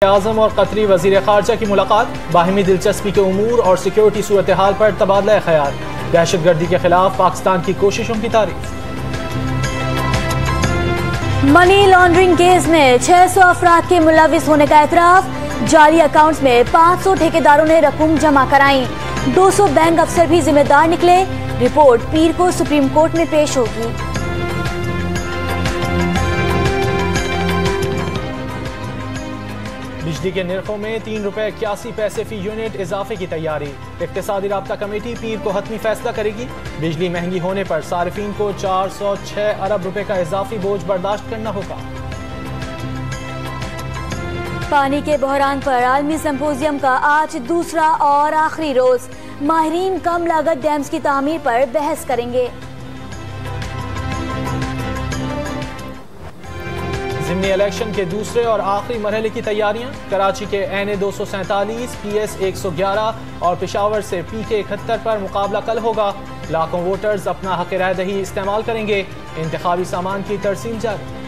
اعظم اور قطری وزیر خارجہ کی ملاقات، باہمی دلچسپی کے امور اور سیکیورٹی صورتحال پر تبادلہ خیال، دہشت گردی کے خلاف پاکستان کی کوششوں کی تعریف۔ منی لانڈرنگ کیس میں 600 افراد کے ملوث ہونے کا اعتراف، جعلی اکاؤنٹس میں 500 ٹھیکیداروں نے رقم جمع کرائیں، 200 بینک افسر بھی ذمہ دار نکلے، رپورٹ پیر کو سپریم کورٹ میں پیش ہوگی۔ بجلی کے نرخوں میں 3 روپے 81 پیسے فی یونٹ اضافے کی تیاری، اقتصادی رابطہ کمیٹی پیر کو حتمی فیصلہ کرے گی۔ بجلی مہنگی ہونے پر صارفین کو 406 ارب روپے کا اضافی بوجھ برداشت کرنا ہوگا۔ پانی کے بحران پر عالمی سمپوزیم کا آج دوسرا اور آخری روز، ماہرین کم لاگت ڈیمز کی تعمیر پر بحث کریں گے۔ ضمنی الیکشن کے دوسرے اور آخری مرحلے کی تیاریاں، کراچی کے این اے 247 پی ایس 111 اور پشاور سے پی کے 71 پر مقابلہ کل ہوگا، لاکھوں ووٹرز اپنا حق رائے دہی استعمال کریں گے، انتخابی سامان کی ترسیم جاری۔